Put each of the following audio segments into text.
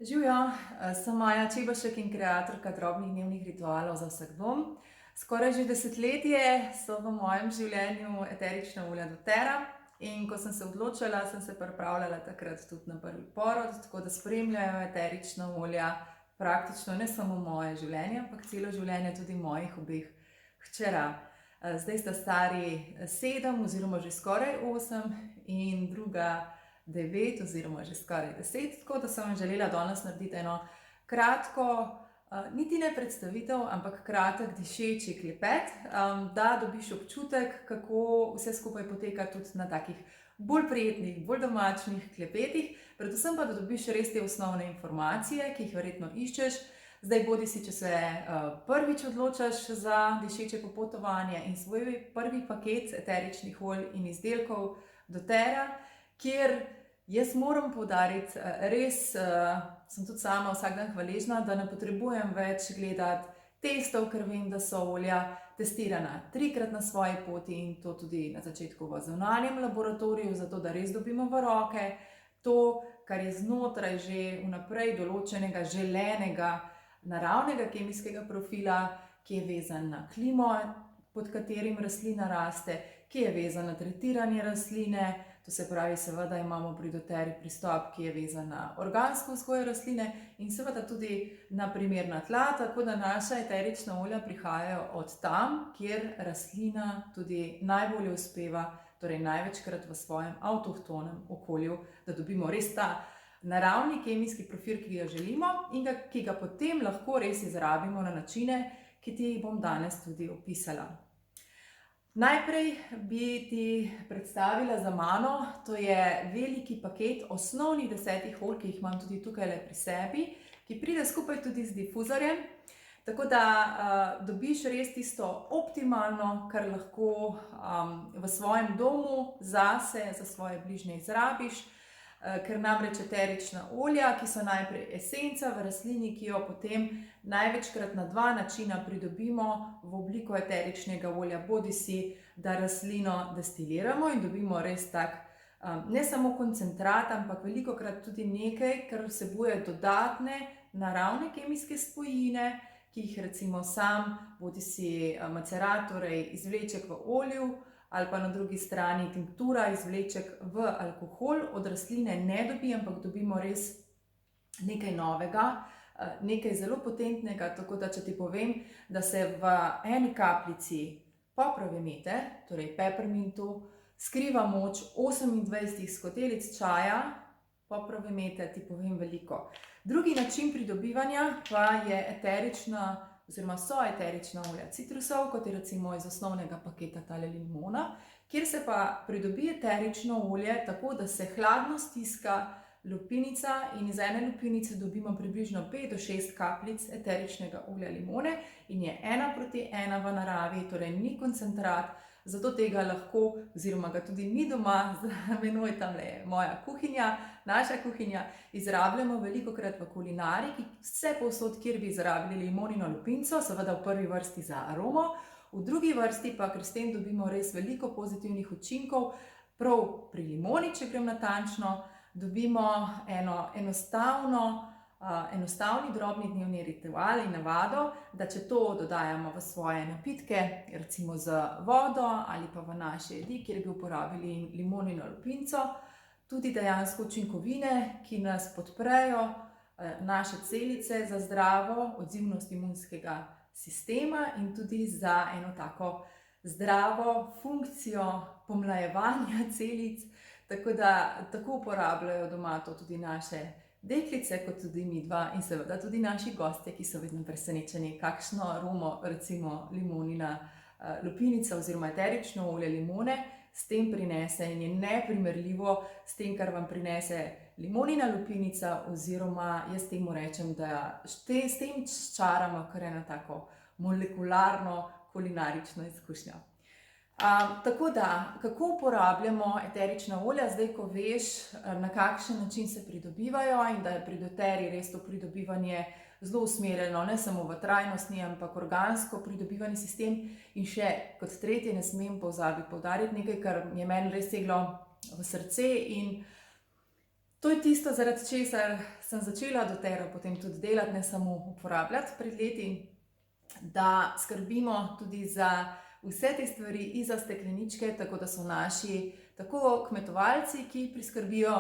Živjo, sem Maja Čebašek in kreatorka drobnih dnevnih ritualov za vsak dom. Skoraj že desetletje so v mojem življenju eterična olja doTERRA in ko sem se odločila, sem se pripravljala takrat tudi na prvi porod, tako da spremljajo eterična olja praktično ne samo moje življenje, ampak celo življenje tudi mojih obeh hčera. Zdaj sta stari 7 oziroma že skoraj 8 in druga 9 oziroma že skoraj 10, tako da sem vam želela danes narediti eno kratko, niti ne predstavitev, ampak kratek dišeči klepet, da dobiš občutek, kako vse skupaj poteka tudi na takih bolj prijetnih, bolj domačnih klepetih, predvsem pa, da dobiš res te osnovne informacije, ki jih verjetno iščeš. Zdaj bodi si, če se prvič odločaš za dišeče popotovanje in svoj prvi paket eteričnih olj in izdelkov doTERRA, kjer jaz moram poudariti, res sem tudi sama vsak dan hvaležna, da ne potrebujem več gledati testov, ker vem, da so olja testirana 3-krat na svoji poti in to tudi na začetku v zunanjem laboratoriju, zato da res dobimo v roke to, kar je znotraj že vnaprej določenega, želenega, naravnega kemijskega profila, ki je vezan na klimo, pod katerim rastlina raste, ki je vezan na tretiranje rastline. To se pravi, seveda imamo pri doTERRI pristop, ki je vezan na organsko vzgojo rastline in seveda tudi na primerna tla, tako da naša eterična olja prihajajo od tam, kjer rastlina tudi najbolje uspeva, torej največkrat v svojem avtohtonem okolju, da dobimo res ta naravni kemijski profil, ki ga želimo in ki ga potem lahko res izrabimo na načine, ki ti jih bom danes tudi opisala. Najprej bi ti predstavila za mano, to je veliki paket osnovnih 10 olj, ki jih imam tudi tukaj pri sebi, ki pride skupaj tudi z difuzorjem, tako da dobiš res tisto optimalno, kar lahko v svojem domu zase, za svoje bližnje izrabiš, ker namreč eterična olja, ki so najprej esenca v rastlini, ki jo potem največkrat na 2 načina pridobimo v obliko eteričnega olja, bodi si, da rastlino destiliramo in dobimo res tak, ne samo koncentrat, ampak velikokrat tudi nekaj, kar vsebuje dodatne naravne kemijske spojine, ki jih recimo sam, bodi si macerat, torej izvleček v olju, ali pa na drugi strani tinktura, izvleček v alkohol, od rastline ne dobi, ampak dobimo res nekaj novega, nekaj zelo potentnega, tako da če ti povem, da se v eni kapljici poprove mete, torej peppermintu, skriva moč 28 skodelic čaja poprove mete, ti povem veliko. Drugi način pridobivanja pa je eterična oziroma so eterična olja citrusov, kot je recimo iz osnovnega paketa tale limona, kjer se pa pridobi eterično olje tako, da se hladno stiska lupinica in iz ene lupinice dobimo približno 5 do 6 kapljic eteričnega olja limone in je 1:1 v naravi, torej ni koncentrat, zato tega lahko, oziroma ga tudi mi doma, za menoj tamle je moja kuhinja, naša kuhinja, izrabljamo velikokrat v kulinariki, vse povsod, kjer bi izrabljali limonino lupinco, seveda v prvi vrsti za aromo, v drugi vrsti pa, ker s tem dobimo res veliko pozitivnih učinkov, prav pri limoni, če grem natančno, dobimo enostavni drobni dnevni ritual in navado, da če to dodajamo v svoje napitke, recimo z vodo ali pa v naše jedi, kjer bi uporabili limonino lupinco, tudi dejansko učinkovine, ki nas podprejo, naše celice za zdravo odzivnost imunskega sistema in tudi za eno tako zdravo funkcijo pomlajevanja celic, tako da tako uporabljajo doma to tudi naše deklice, kot tudi midva in seveda tudi naši gostje, ki so vedno presenečeni, kakšno aromo recimo limonina lupinica oziroma eterično olje limone s tem prinese in je neprimerljivo s tem, kar vam prinese limonina lupinica, oziroma jaz temu rečem, da s tem čaramo kar eno tako molekularno kulinarično izkušnjo. Tako da, kako uporabljamo eterična olja, zdaj ko veš, na kakšen način se pridobivajo in da je pri doTERRI res to pridobivanje zelo usmerjeno, ne samo v trajnostni, ampak organsko pridobivani sistem. In še kot tretje ne smem poudariti nekaj, kar je meni res seglo v srce in To je tisto, zaradi česar sem začela doTERRO potem tudi delati, ne samo uporabljati pred leti, da skrbimo tudi za vse te stvari izza stekleničke, tako da so naši tako kmetovalci, ki priskrbijo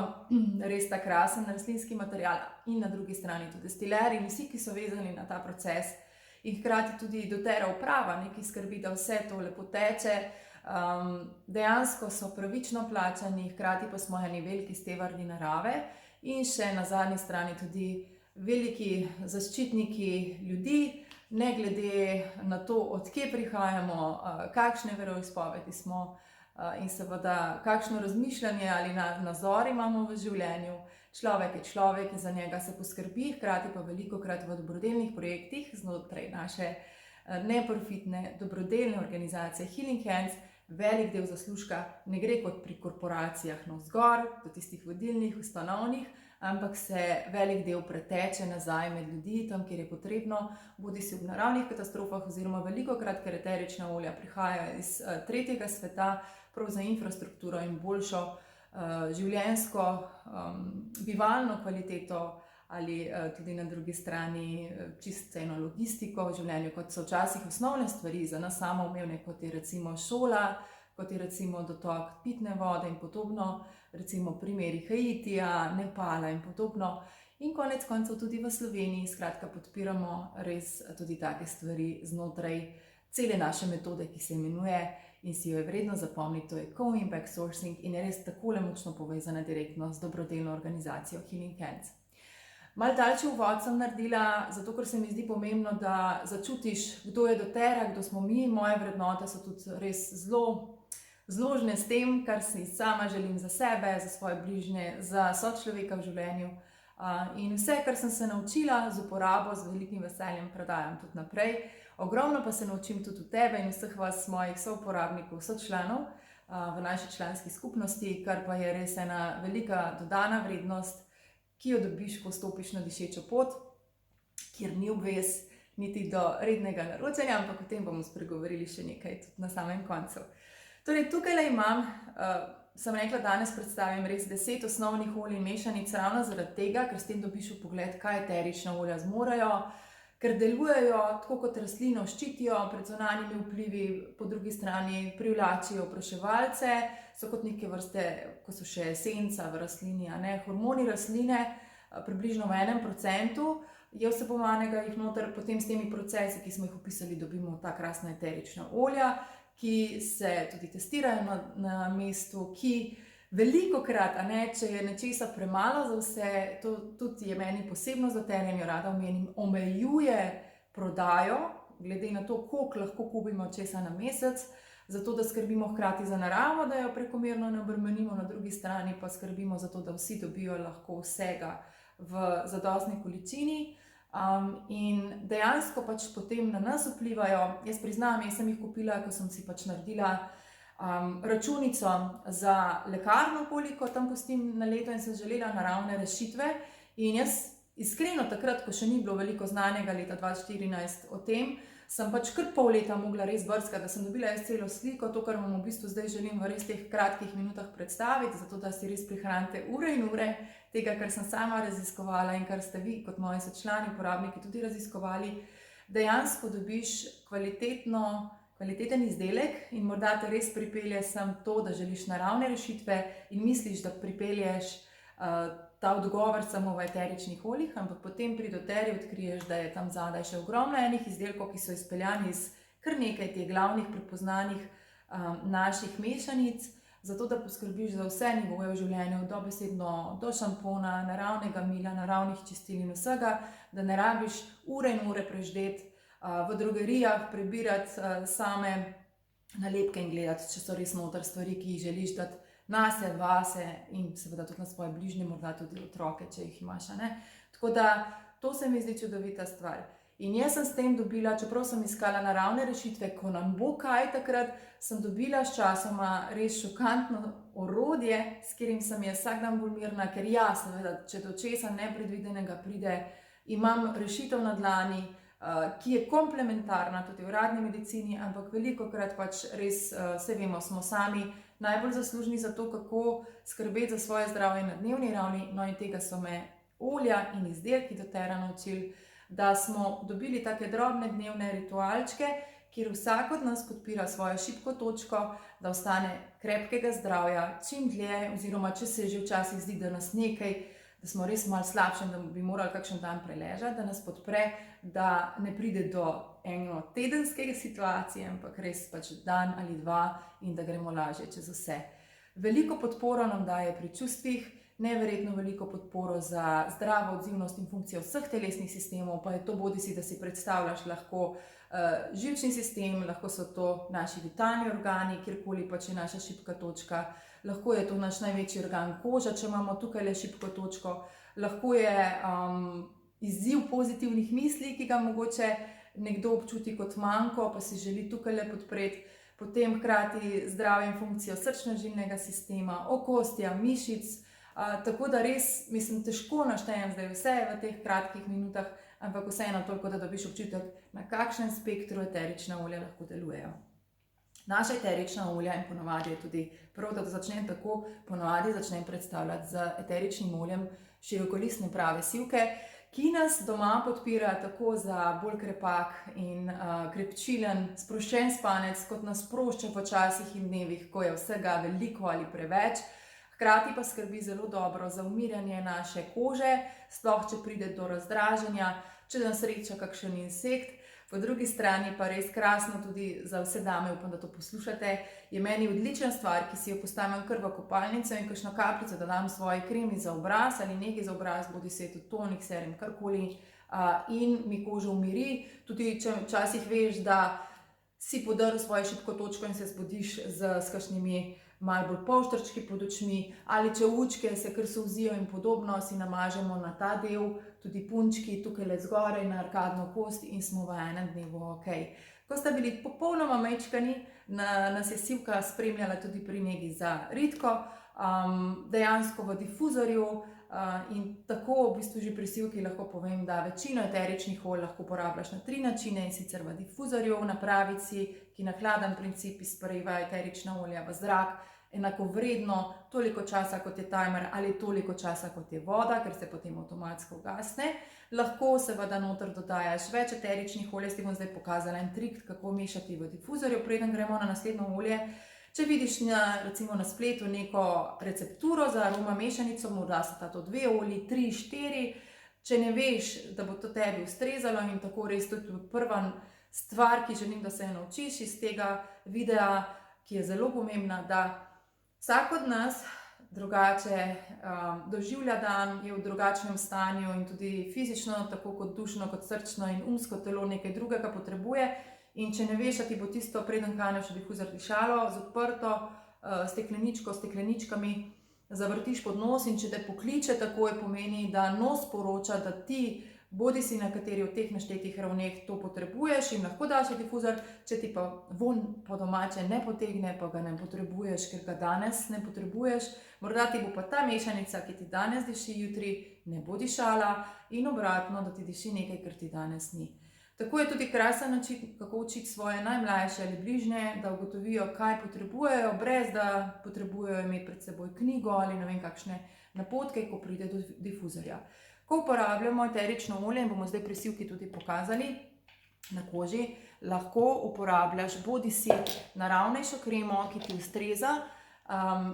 res ta krasen rastlinski material, in na drugi strani tudi destilerji in vsi, ki so vezani na ta proces, in hkrati tudi doTERRO uprava, ki skrbi, da vse to lepo teče. Dejansko so pravično plačani, hkrati pa smo eni veliki stevarji narave in še na zadnji strani tudi veliki zaščitniki ljudi, ne glede na to, od kje prihajamo, kakšne veroizpovedi smo in seveda kakšno razmišljanje ali nazor imamo v življenju. Človek je človek in za njega se poskrbi, hkrati pa velikokrat v dobrodelnih projektih znotraj naše neprofitne dobrodelne organizacije Healing Hands velik del zaslužka ne gre kot pri korporacijah navzgor, do tistih vodilnih, ustanovnih, ampak se velik del preteče nazaj med ljudi, tam, kjer je potrebno, bodisi v naravnih katastrofah oziroma velikokrat, ker eterična olja prihajajo iz tretjega sveta, prav za infrastrukturo in boljšo življenjsko, bivalno kvaliteto ali tudi na drugi strani čisto eno logistiko v življenju, kot so včasih osnovne stvari za nas samoumevne, kot je recimo šola, kot je recimo dotok pitne vode in podobno, recimo primeri Haitija, Nepala in podobno. In konec koncev tudi v Sloveniji, skratka, podpiramo res tudi take stvari znotraj cele naše metode, ki se imenuje in si jo je vredno zapomniti, to je co-impact sourcing in je res takole močno povezana direktno z dobrodelno organizacijo Healing Hands. Malo daljši uvod sem naredila, zato ker se mi zdi pomembno, da začutiš, kdo je doTERRA, kdo smo mi. Moje vrednote so tudi res zelo zložne s tem, kar si sama želim za sebe, za svoje bližnje, za sočloveka v življenju. In vse, kar sem se naučila z uporabo, z velikim veseljem predajam tudi naprej. Ogromno pa se naučim tudi od tebe in vseh vas, mojih souporabnikov, sočlanov v naši članski skupnosti, kar pa je res ena velika dodana vrednost, ki jo dobiš, ko stopiš na dišečo pot, kjer ni obvez niti do rednega naročanja, ampak o tem bomo spregovorili še nekaj tudi na samem koncu. Torej, tukaj imam, sem rekla, danes predstavim res 10 osnovnih olij in mešanic, ravno zaradi tega, ker s tem dobiš vpogled, kaj eterična olja zmorejo, ker delujejo tako kot rastlino, ščitijo pred zunanjimi vplivi, po drugi strani privlačijo opraševalce, so kot neke vrste, ko so še esenca v rastlini, hormoni rastline, približno v 1% je vsebovanega jih noter, potem s temi procesi, ki smo jih opisali, dobimo ta krasna eterična olja, ki se tudi testirajo na mestu, ki velikokrat, če je nečesa premalo za vse, to tudi je meni posebno zatenje, jo rada omenim, omejuje prodajo, glede na to, koliko lahko kupimo česa na mesec, zato da skrbimo hkrati za naravo, da jo prekomerno ne obremenimo, na drugi strani pa skrbimo za to, da vsi dobijo lahko vsega v zadostni količini. In dejansko pač potem na nas vplivajo. Jaz priznam, jaz sem jih kupila, ko sem si pač naredila računico za lekarno, koliko tam pustim na leto in sem želela naravne rešitve. In jaz iskreno takrat, ko še ni bilo veliko znanega leta 2014 o tem, sem pač kar pol leta mogla res brskati, da sem dobila jaz celo sliko, to, kar vam v bistvu zdaj želim v res teh kratkih minutah predstaviti, zato da si res prihranite ure in ure tega, kar sem sama raziskovala in kar ste vi kot moji sočlani, uporabniki tudi raziskovali. Dejansko dobiš kvaliteten izdelek in morda te res pripelje sem to, da želiš naravne rešitve in misliš, da pripelješ ta odgovor samo v eteričnih oljih, ampak potem pri doTERRI odkriješ, da je tam zadaj še ogromno enih izdelkov, ki so izpeljani iz kar nekaj teh glavnih prepoznanih naših mešanic, zato da poskrbiš za vse nivoje v življenju, dobesedno do šampona, naravnega mila, naravnih čistil in vsega, da ne rabiš ure in ure preždeti v drogerijah, prebirati same nalepke in gledati, če so res noter stvari, ki jih želiš dati nase, vase in seveda tudi na svoje bližnje, morda tudi otroke, če jih imaš. Tako da to se mi zdi čudovita stvar. In jaz sem s tem dobila, čeprav sem iskala naravne rešitve, ko nam bo kaj takrat, sem dobila s časoma res šokantno orodje, s katerim sem jaz vsak dan bolj mirna, ker ja, seveda, če do česa nepredvidenega pride, imam rešitev na dlani, ki je komplementarna tudi v uradni medicini, ampak velikokrat pač res, vse vemo, smo sami, najbolj zaslužni za to, kako skrbeti za svoje zdravje na dnevni ravni. No, in tega so me olja in izdelki doTERRA naučili, da smo dobili take drobne dnevne ritualčke, kjer vsak od nas podpira svojo šibko točko, da ostane krepkega zdravja čim dlje, oziroma če se že včasih zdi, da nas nekaj, da smo res malo slabši, da bi morali kakšen dan preležati, da nas podpre, da ne pride do enotedenske situacije, ampak res pač dan ali dva in da gremo lažje čez vse. Veliko podporo nam daje pri čustvih, neverjetno veliko podporo za zdravo odzivnost in funkcijo vseh telesnih sistemov, pa je to bodisi, da si predstavljaš lahko živčni sistem, lahko so to naši vitalni organi, kjerkoli pač je naša šibka točka, lahko je to naš največji organ koža, če imamo tukaj le šibko točko, lahko je izziv pozitivnih misli, ki ga mogoče nekdo občuti kot manko, pa si želi tukaj le podpreti, potem hkrati zdravje in funkcijo srčno-žilnega sistema, okostja, mišic, tako da res, mislim, težko naštejem zdaj vse v teh kratkih minutah, ampak vseeno toliko, da dobiš občutek, na kakšnem spektru eterična olja lahko delujejo. Naša eterična olja, in ponavadi je tudi prav, da začnem tako, ponavadi začnem predstavljati z eteričnim oljem širokolistne prave sivke, ki nas doma podpira tako za bolj krepak in krepčilen, sproščen spanec, kot nas sprošča v časih in dnevih, ko je vsega veliko ali preveč. Hkrati pa skrbi zelo dobro za umirjanje naše kože, sploh če pride do razdraženja, če nas sreča kakšen insekt. Po drugi strani pa res krasno tudi za vse dame, upam, da to poslušate, je meni odlična stvar, ki si jo postavim kar v kopalnico in kakšno kapljico dodam svoji kremi za obraz ali nekaj za obraz, bodisi je to tonik, serum, karkoli, in mi kožo umiri. Tudi če včasih veš, da si podrl svojo šibko točko in se zbudiš s kakšnimi malo bolj polštrčki pod očmi, ali če učke se kar solzijo in podobno, si namažemo na ta del, tudi punčki tukaj le zgoraj na arkadno kost in smo v enem dnevu ok. Ko sta bili popolnoma mečkani, nas je sivka spremljala tudi pri negi za ritko, dejansko v difuzorju, in tako v bistvu že pri sivki lahko povem, da večino eteričnih olj lahko uporabljaš na 3 načine, in sicer v difuzorju, v napravici, ki na hladen princip izpareva eterična olja v zrak, enakovredno toliko časa kot je timer ali toliko časa kot je voda, ker se potem avtomatsko ugasne. Lahko seveda noter dodajaš več eteričnih olj, jaz ti bom zdaj pokazala en trik, kako mešati v difuzorju, preden gremo na naslednjo olje. Če vidiš recimo na spletu neko recepturo za aroma mešanico, morda so to 2 olji, 3, 4, če ne veš, da bo to tebi ustrezalo, in tako res to je prva stvar, ki želim, da se jo naučiš iz tega videa, ki je zelo pomembna, da vsak od nas drugače doživlja dan, je v drugačnem stanju in tudi fizično, tako kot dušno, kot srčno in umsko telo nekaj drugega potrebuje. In če ne veš, da ti bo tisto, preden kaneš v difuzor dišalo, z odprto stekleničko, stekleničkami zavrtiš pod nos, in če te pokliče, takoj pomeni, da nos poroča, da ti bodisi na kateri od teh naštetih ravneh to potrebuješ in lahko daš v difuzor, če ti pa von po domače ne potegne, pa ga ne potrebuješ, ker ga danes ne potrebuješ, morda ti bo pa ta mešanica, ki ti danes diši, jutri ne bo dišala, in obratno, da ti diši nekaj, kar ti danes ni. Tako je tudi krasen način, kako učiti svoje najmlajše ali bližnje, da ugotovijo, kaj potrebujejo, brez da potrebujejo imeti pred seboj knjigo ali ne vem kakšne napotke, ko pride do difuzorja. Ko uporabljamo eterično olje, in bomo zdaj pri sivki tudi pokazali na koži, lahko uporabljaš bodisi naravnejšo kremo, ki ti ustreza.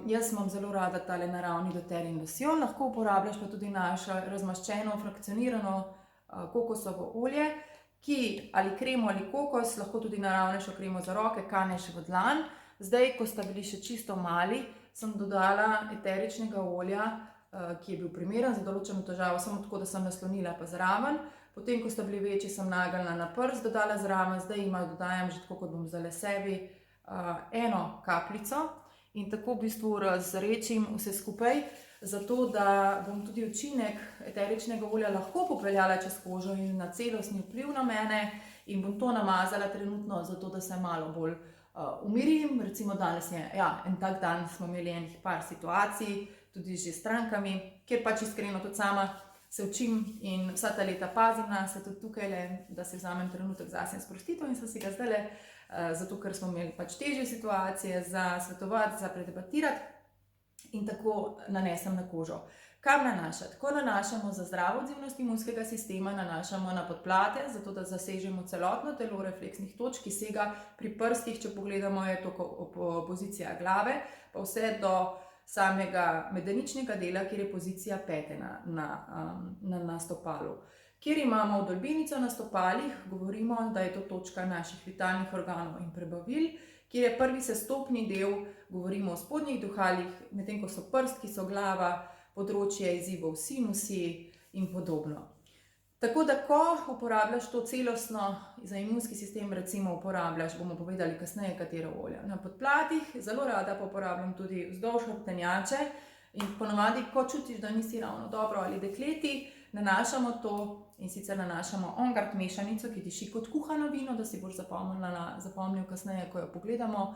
Jaz imam zelo rada tale naravni doTERRA losjon, lahko uporabljaš pa tudi našo razmaščeno, frakcionirano kokosovo olje, ki ali kremo ali kokos, lahko tudi naravnejšo kremo za roke, kaneš v dlan. Zdaj, ko sta bili še čisto mali, sem dodala eteričnega olja, ki je bil primeren za določeno težavo, samo tako, da sem naslonila pa zraven. Potem, ko sta bili večji, sem nageljna na prst dodala zraven, zdaj jima dodajam že tako, kot bom zdajle sebi, eno kapljico in tako v bistvu razredčim vse skupaj, zato da bom tudi učinek eteričnega olja lahko popeljala čez kožo in na celostni vpliv na mene, in bom to namazala trenutno, zato da se malo bolj umirim. Recimo danes je en tak dan, smo imeli enih par situacij, tudi že s strankami, kjer pač iskreno tudi sama se učim in vsa ta leta pazim na se tudi tukaj, da se vzamem trenutek zase in sprostitev, in sem si ga zdajle zato ker smo imeli pač težje situacije za svetovati, za predebatirati in tako nanesem na kožo. Kam nanašati? Ko nanašamo za zdravo odzivnost imunskega sistema, nanašamo na podplate, zato da zasežemo celotno telo refleksnih točk, ki sega pri prstih, če pogledamo, je to pozicija glave, pa vse do samega medeničnega dela, kjer je pozicija pete na stopalu. Kjer imamo vdolbinico na stopalih, govorimo, da je to točka naših vitalnih organov in prebavil, kjer je prvi sestopni del, govorimo o spodnjih duhalih, medtem ko so prst, ki so glava, področje izzivov, sinusi in podobno. Tako da, ko uporabljaš to celostno za imunski sistem, recimo uporabljaš, bomo povedali kasneje, katero olje. Na podplatih zelo rada pa uporabljam tudi vzdolž hrbtenjače in ponavadi, ko čutiš, da nisi ravno dobro ali dekleti, nanašamo to in sicer nanašamo On Guard mešanico, ki diši kot kuhano vino, da si boš zapomnil kasneje, ko jo pogledamo.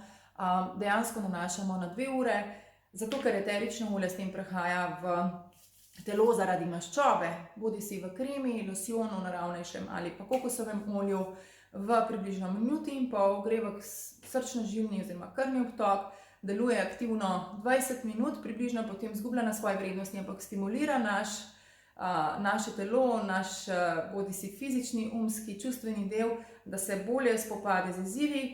Dejansko nanašamo na 2 ure, zato ker eterično olje s tem prehaja v telo zaradi maščobe, bodi si v kremi, losjonu naravnejšem ali pa kokosovem olju, v približno minuti in pol gre v srčno-žilni oziroma krvni obtok, deluje aktivno 20 minut, približno potem izgublja na svoji vrednosti, ampak stimulira naše telo, naš bodi si fizični, umski, čustveni del, da se bolje spopade z izzivi,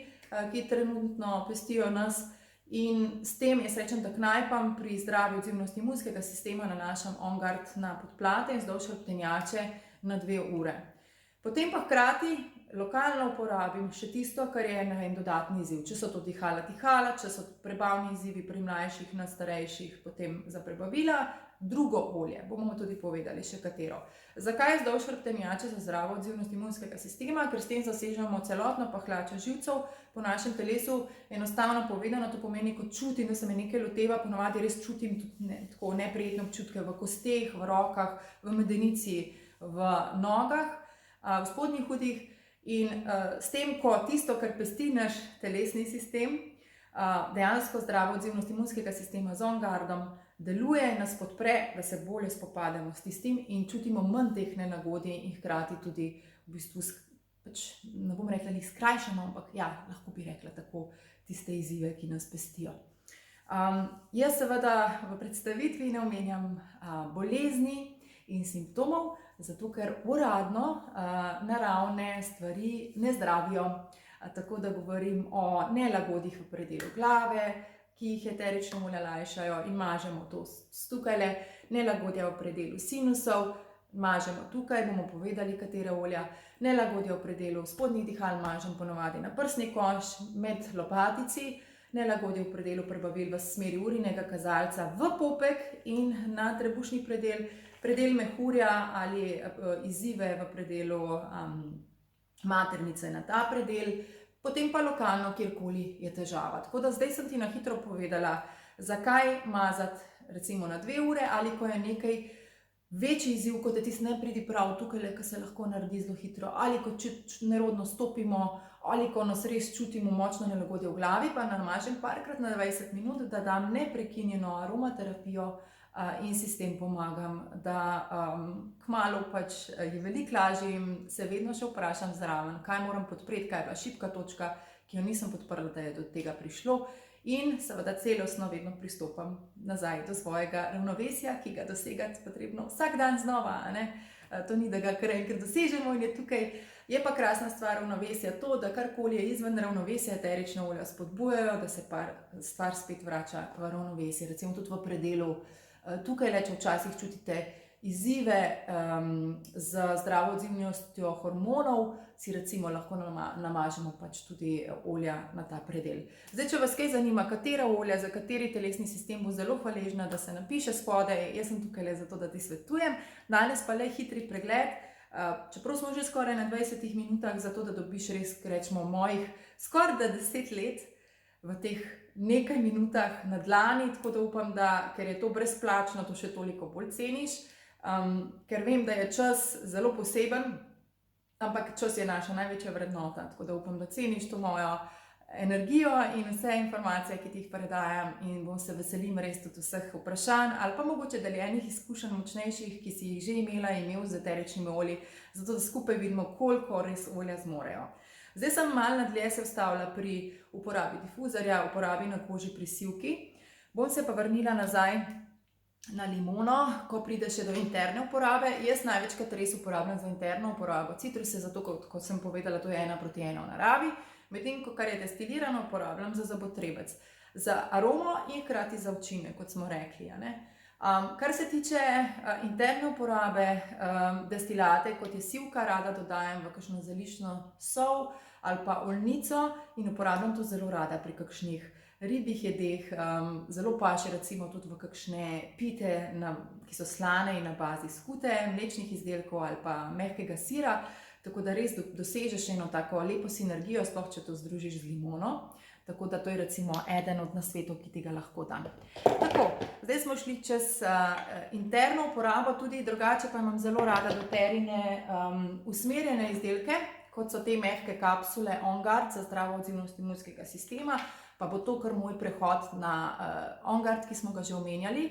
ki trenutno pestijo nas. In s tem, jaz rečem, da knajpam pri zdravi odzivnosti imunskega sistema nanašam On Guard na podplate in vzdolž hrbtenjače na 2 ure. Potem pa hkrati lokalno uporabim še tisto, kar je dodatni izziv. Če so to tihala, če so prebavni izzivi pri mlajših, na starejših, potem za prebavila, drugo olje, bomo tudi povedali še katero. Zakaj vzdolž hrbtenjače za zdravo odzivnost imunskega sistema? Ker s tem zasežemo celotno pahljačo živcev po našem telesu. Enostavno povedano, to pomeni, ko čutim, da se me nekaj loteva, ponavadi res čutim tudi tako neprijetne občutke v kosteh, v rokah, v medenici, v nogah, v spodnjih udih. In s tem, ko tisto, kar pesti naš telesni sistem, dejansko zdravo odzivnost imunskega sistema z On Guardom deluje in nas podpre, da se bolje spopademo s tistim in čutimo manj teh nelagodij in hkrati tudi v bistvu, ne bom rekla, jih skrajšamo, ampak ja, lahko bi rekla tako, tiste izzive, ki nas pestijo. Jaz seveda v predstavitvi ne omenjam bolezni in simptomov, zato ker uradno naravne stvari ne zdravijo. Tako da govorim o nelagodjih v predelu glave, ki jih eterična olja lajšajo in mažemo to tukajle, nelagodja v predelu sinusov, mažemo tukaj, bomo povedali, katera olja, nelagodja v predelu spodnjih dihal mažem ponavadi na prsni koš, med lopatici, nelagodje v predelu prebavil v smeri urinega kazalca v popek in na trebušni predel, predel mehurja ali izzive v predelu maternice na ta predel, potem pa lokalno, kjerkoli je težava. Tako da zdaj sem ti na hitro povedala, zakaj mazati recimo na 2 ure ali ko je nekaj večji izziv, kot je tisti nepridiprav tukaj, ki se lahko naredi zelo hitro, ali ko nerodno stopimo, ali ko nas res čutimo močno nelagodje v glavi, pa namažem parkrat na 20 minut, da dam neprekinjeno aromaterapijo in si s tem pomagam, da kmalu pač je veliko lažje in se vedno še vprašam zraven, kaj moram podpreti, kaj je bila šibka točka, ki jo nisem podprla, da je do tega prišlo. In seveda celostno vedno pristopam nazaj do svojega ravnovesja, ki ga dosegati potrebno vsak dan znova. To ni, da ga kar enkrat dosežemo in je tukaj. Je pa krasna stvar ravnovesja to, da karkoli je izven ravnovesja, eterična olja spodbujajo, da se stvar spet vrača v ravnovesje. Recimo tudi v predelu, tukaj če včasih čutite izzive z zdravo odzivnostjo hormonov, si recimo lahko namažemo pač tudi olja na ta predel. Zdaj, če vas kaj zanima, katera olja, za kateri telesni sistem, bo zelo hvaležna, da se napiše spodaj, jaz sem tukaj zato, da ti svetujem. Danes pa le hitri pregled, čeprav smo že skoraj na 20 minutah, zato da dobiš res, rečemo, mojih skoraj 10 let v teh nekaj minutah na dlani, tako da upam, da, ker je to brezplačno, to še toliko bolj ceniš, ker vem, da je čas zelo poseben, ampak čas je naša največja vrednota, tako da upam, da ceniš to mojo energijo in vse informacije, ki ti jih predajam in se veselim res tudi vseh vprašanj ali pa mogoče deljenih izkušenj močnejših, ki si jih že imel z eteričnimi olji, zato da skupaj vidimo, koliko res olja zmorejo. Zdaj sem malo nadlje se ustavila pri uporabi difuzorja, uporabi na koži pri sivki. Bom se pa vrnila nazaj na limono, ko pride še do interne uporabe. Jaz največkrat res uporabljam za interno uporabo citruse, zato kot sem povedala, to je 1:1 v naravi, medtem ko kar je destilirano, uporabljam za zobotrebec, za aromo in hkrati za učinek, kot smo rekli. Kar se tiče interne uporabe, destilate, kot je sivka, rada dodajam v kakšno zeliščno sol ali pa oljnico in uporabljam to zelo rada pri kakšnih ribjih jedeh, zelo paše recimo tudi v kakšne pite, ki so slane in na bazi skute, mlečnih izdelkov ali pa mehkega sira, tako da res dosežeš eno tako lepo sinergijo, sploh če to združiš z limono. Tako da to je recimo eden od nasvetov, ki ti ga lahko dam. Tako, zdaj smo šli čez interno uporabo, tudi drugače pa imam zelo rada doterine usmerjene izdelke, kot so te mehke kapsule On Guard za zdravo odzivnost imunskega sistema, pa bo to kar moj prehod na On Guard, ki smo ga že omenjali.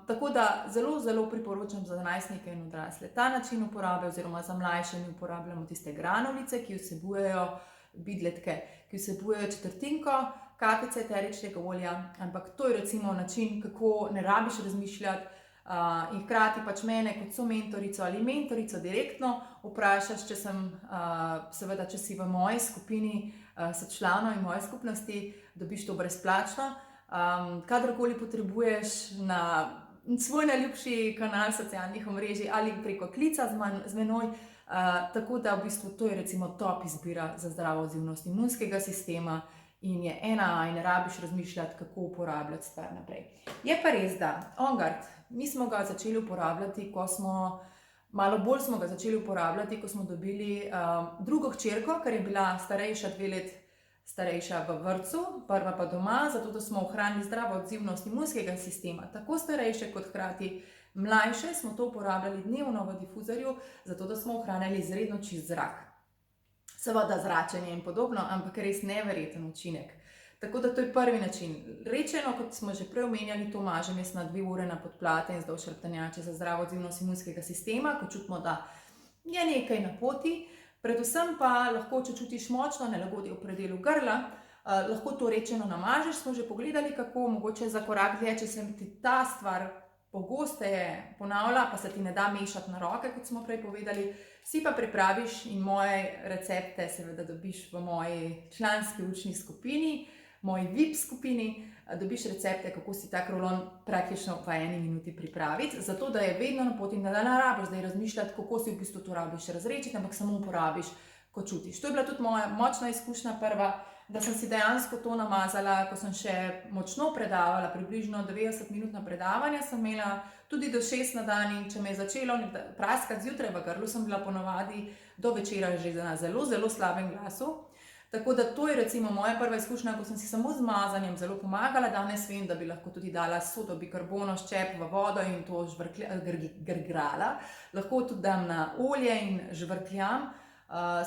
Tako da zelo priporočam za najstnike in odrasle ta način uporabe, oziroma za mlajše uporabljamo tiste granulice, ki vsebujejo bidletke, ki vsebujejo četrtinko kapljice eteričnega olja, ampak to je recimo način, kako ne rabiš razmišljati in hkrati pač mene kot somentorico ali mentorico direktno vprašaš, če sem, seveda, če si v moji skupini, so članov in moje skupnosti, dobiš to brezplačno. Kadarkoli potrebuješ na svoj najljubši kanal socialnih omrežij ali preko klica z menoj, tako da v bistvu to je recimo top izbira za zdravo odzivnost imunskega sistema in je ena in ne rabiš razmišljati, kako uporabljati stvar naprej. Je pa res, da On Guard, mi smo ga začeli uporabljati, malo bolj smo ga začeli uporabljati, ko smo dobili drugo hčerko, ker je bila starejša 2 let starejša v vrtcu, prva pa doma, zato da smo ohranili zdravo odzivnost imunskega sistema, tako starejše kot hkrati mlajše, smo to uporabljali dnevno v difuzorju, zato da smo ohranjali izredno čist zrak. Seveda zračenje in podobno, ampak res neverjeten učinek. Tako da to je prvi način. Rečeno, kot smo že prej omenjali, to mažem jaz na 2 ure na podplate in vzdolž hrbtenjače za zdravo odzivnost imunskega sistema, ko čutimo, da je nekaj na poti. Predvsem pa lahko, če čutiš močno nelagodje v predelu grla, lahko to rečeno namažeš. Smo že pogledali, kako mogoče za korak dlje, če se ti ta stvar pogosteje ponavlja, pa se ti ne da mešati na roke, kot smo prej povedali, si pa pripraviš in moje recepte seveda dobiš v moji članski učni skupini, moji VIP skupini, dobiš recepte, kako si tak rulon praktično v 1 minuti pripraviti, zato da je vedno na poti in da ne rabiš zdaj razmišljati, kako si v bistvu to rabiš razrečiti, ampak samo uporabiš, ko čutiš. To je bila tudi moja močna izkušnja prva, da sem si dejansko to namazala, ko sem še močno predavala, približno 90-minutna predavanja sem imela, tudi do 6 na dan, in če me je začelo praskati zjutraj v grlu, sem bila ponavadi do večera že na zelo slabem glasu. Tako da to je recimo moja prva izkušnja, ko sem si samo z mazanjem zelo pomagala. Danes vem, da bi lahko tudi dala sodo bikarbono ščep v vodo in to grgrala. Lahko tudi dam na olje in žvrkljam.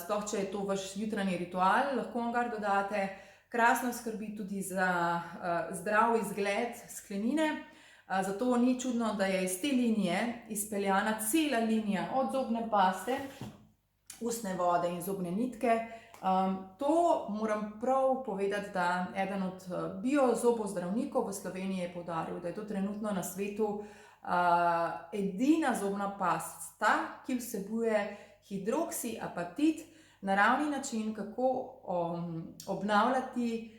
Sploh, če je to vaš jutranji ritual, lahko On Guard dodate. Krasno skrbi tudi za zdrav izgled sklenine, zato ni čudno, da je iz te linije izpeljana cela linija od zobne paste, ustne vode in zobne nitke. To moram prav povedati, da eden od biozobozdravnikov v Sloveniji je poudaril, da je to trenutno na svetu edina zobna pasta, ki vsebuje hidroksiapatit, naravni način, kako obnavljati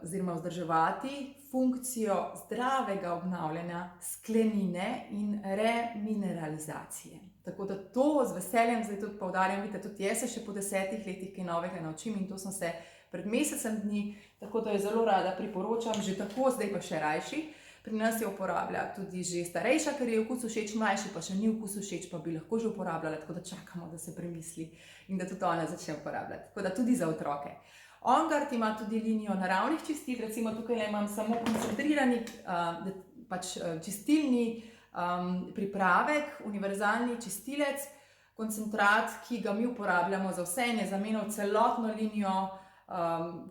oziroma vzdrževati funkcijo zdravega obnavljanja sklenine in remineralizacije. Tako da to z veseljem zdaj tudi poudarjam, vidite, tudi jaz se še po 10 letih kaj novega naučim in to sem se pred mesecem dni, tako da jo zelo rada priporočam, že tako, zdaj pa še rajši. Pri nas jo uporablja tudi že starejša, ker je okus všeč, mlajši pa še ni okus všeč, pa bi lahko že uporabljala, tako da čakamo, da se premisli in da tudi ona začne uporabljati. Tako da tudi za otroke. On Guard ima tudi linijo naravnih čistil, recimo tukaj imam samo koncentrirani čistilni pripravek, univerzalni čistilec, koncentrat, ki ga mi uporabljamo za vse in je zamenjal celotno linijo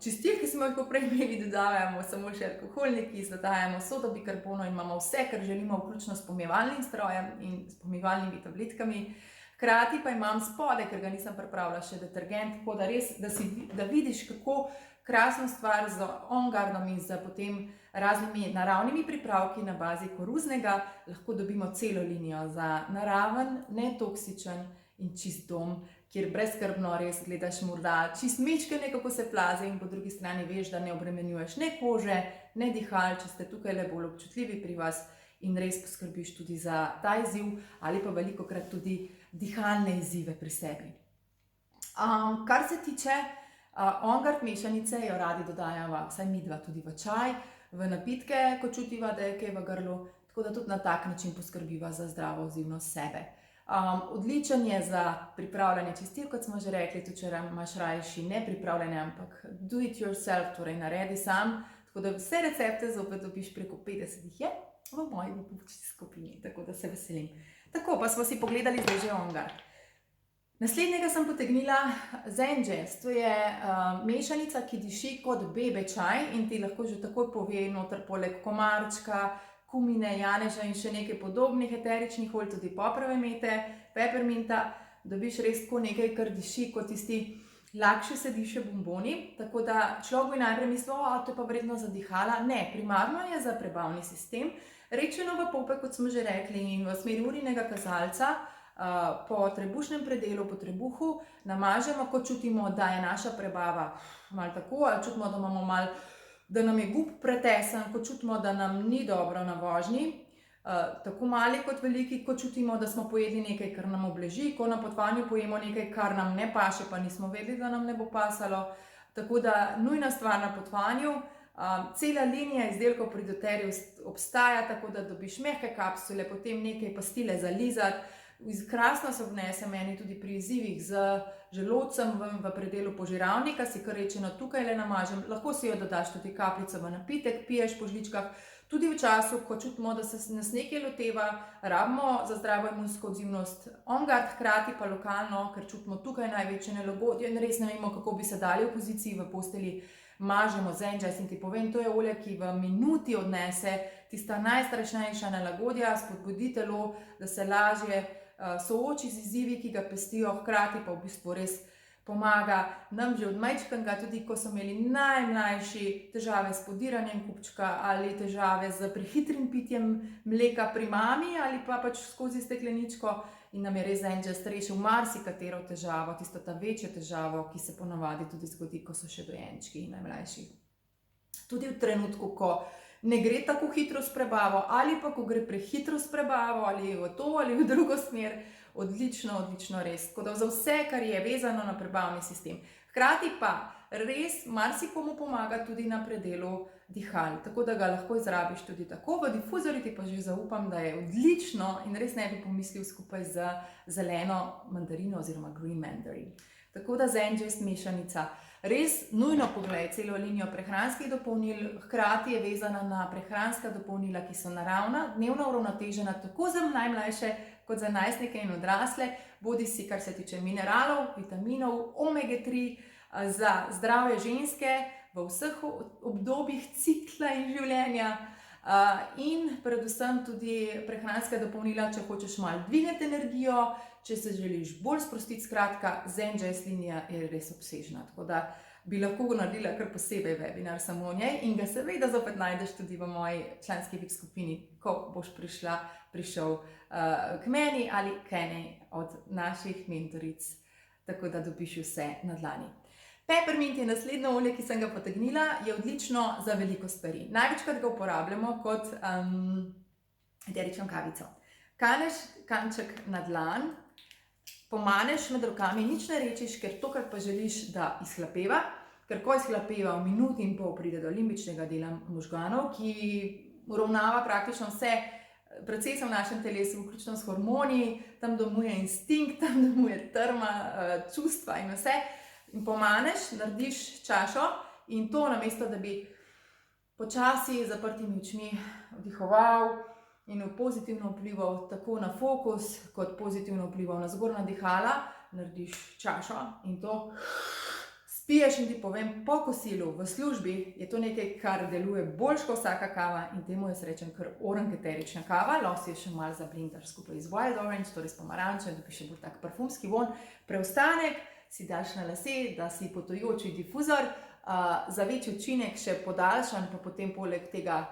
čistil, ki smo jih prej imeli, dodajamo samo še alkoholniki, dodajamo sodo bikarbono in imamo vse, kar želimo, vključno s pomivalnim strojem in s pomivalnimi tabletkami. Hkrati pa imam spode, ker ga nisem pripravila še detergent, tako da res, da vidiš, kako krasno stvar z On Guardom in z potem raznimi naravnimi pripravki na bazi koruznega lahko dobimo celo linijo za naraven, netoksičen in čist dom, kjer brezskrbno res gledaš morda čist mečkene, kako se plaze in po drugi strani veš, da ne obremenjuješ ne kože, ne dihal, če ste tukaj le bolj občutljivi pri vas in res poskrbiš tudi za ta izziv ali pa velikokrat tudi dihalne izzive pri sebi. Kar se tiče On Guard mešanice, jo radi dodajava, vsaj midva tudi v čaj, v napitke, ko čutiva, da je kaj v grlu, tako da tudi na tak način poskrbiva za zdravo odzivnost sebe. Odličen je za pripravljanje čistil, kot smo že rekli, tudi če imaš rajši ne pripravljene, ampak do it yourself, torej naredi sam, tako da vse recepte zopet dobiš preko 50 jih je v moji popuščini skupini, tako da se veselim. Tako, pa smo si pogledali zdaj že On Guard. Naslednjega sem potegnila Zen Jazz, to je mešanica, ki diši kot bebe čaj in ti lahko že takoj pove noter poleg komarčka, kumine, janeža in še nekaj podobnih eteričnih olj, tudi poprave mete, pepperminta, dobiš res tako nekaj, kar diši kot tisti lakše se diše bomboni, tako da človek bi najprej mislil, to je pa vredno za dihala. Ne, primarno je za prebavni sistem, rečeno v pope, kot smo že rekli, in v smeri urinega kazalca, po trebušnem predelu, po trebuhu, namažemo, ko čutimo, da je naša prebava malo tako, ali čutimo, da imamo malo, da nam je gub pretesen, ko čutimo, da nam ni dobro na vožnji, tako mali kot veliki, ko čutimo, da smo pojedli nekaj, kar nam obleži, ko na potovanju pojemo nekaj, kar nam ne paše, pa nismo vedeli, da nam ne bo pasalo. Tako da nujna stvar na potovanju, cela linija izdelkov pri doTERRju obstaja, tako da dobiš mehke kapsule, potem nekaj pastile za lizati. Krasno se obnese meni tudi pri izzivih z želodcem v predelu požiralnika, si kar rečeno tukaj le namažem, lahko si jo dodaš tudi kapljico v napitek, piješ po žličkah, tudi v času, ko čutimo, da se nas nekaj loteva, rabimo za zdravo imunsko odzivnost On Guard, hkrati pa lokalno, ker čutimo tukaj največje nelagodje in res ne vemo, kako bi se dali v poziciji v posteli, mažemo Zen Jazz in ti povem, to je olje, ki v minuti odnese tista najstrašnejša nelagodja, spodbudi telo, da se lažje sooči z izzivi, ki ga pestijo, hkrati pa v bistvu res pomaga nam že od majčkenega, tudi ko so imeli najmlajši težave s podiranjem kupčka ali težave z prehitrim pitjem mleka pri mami ali pa pač skozi stekleničko in nam je res Zen Jazz rešil marsikatero težavo, tisto ta večjo težavo, ki se ponavadi tudi zgodi, ko so še dojenčki in najmlajši. Tudi v trenutku, ko ne gre tako hitro s prebavo ali pa ko gre prehitro s prebavo ali v to ali v drugo smer, odlično res. Tako da za vse, kar je vezano na prebavni sistem. Hkrati pa res marsikomu pomaga tudi na predelu dihal, tako da ga lahko izrabiš tudi tako. V difuzorju ti pa že zaupam, da je odlično in res ne bi pomislil skupaj z zeleno mandarino oziroma green mandarin. Tako da Zen Jazz mešanica. Res nujno poglej celo linijo prehranskih dopolnil, hkrati je vezana na prehranska dopolnila, ki so naravna, dnevno uravnotežena tako za najmlajše kot za najstnike in odrasle, bodi si kar se tiče mineralov, vitaminov, omega-3, za zdrave ženske v vseh obdobjih cikla in življenja in predvsem tudi prehranska dopolnila, če hočeš malo dvigniti energijo, če se želiš bolj sprostiti, skratka, Zen Jazz linija je res obsežna, tako da bi lahko naredila kar posebej webinar samo o njej in ga seveda zopet najdeš tudi v moji članski VIP skupini, ko boš prišel k meni ali k eni od naših mentoric, tako da dobiš vse na dlani. Peppermint je naslednje olje, ki sem ga potegnila, je odlično za veliko stvari. Največkrat ga uporabljamo kot eterično kavico. Kaneš kanček na dlan, pomaneš med rokami, nič ne rečiš, ker tokrat pa želiš, da izhlapeva, ker ko izhlapeva v minuti in pol pride do limbičnega dela možganov, ki uravnava praktično vse procese v našem telesu, vključno s hormoni, tam domuje instinkt, tam domuje trma, čustva in vse. In pomaneš, narediš čašo in to namesto, da bi počasi zaprtimi očmi vdihoval in pozitivno vplival tako na fokus, kot pozitivno vplival na zgornja dihala, narediš čašo in to spiješ in ti povem, po kosilu v službi je to nekaj, kar deluje boljš kot vsaka kava in temu jaz rečem kar oranž eterična kava. Lahko si jo še malo zablindaš skupaj z wild orange, torej s pomarančem, da bi še bolj tak parfumski von. Preostanek si daš na lase, da si potujoči difuzor, za večji učinek še podaljšan, pa potem poleg tega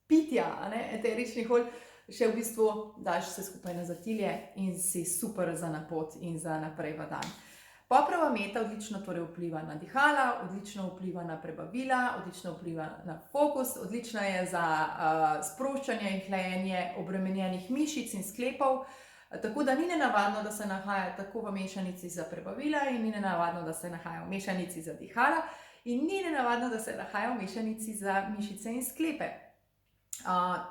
pitja eteričnih olj, še v bistvu daš vse skupaj na zatilje in si super za na pot in za naprej v dan. Poprava meta odlično torej vpliva na dihala, odlično vpliva na prebavila, odlično vpliva na fokus, odlična je za sproščanje in hlajenje obremenjenih mišic in sklepov, tako da ni nenavadno, da se nahaja tako v mešanici za prebavila in ni nenavadno, da se nahaja v mešanici za dihala in ni nenavadno, da se nahaja v mešanici za mišice in sklepe.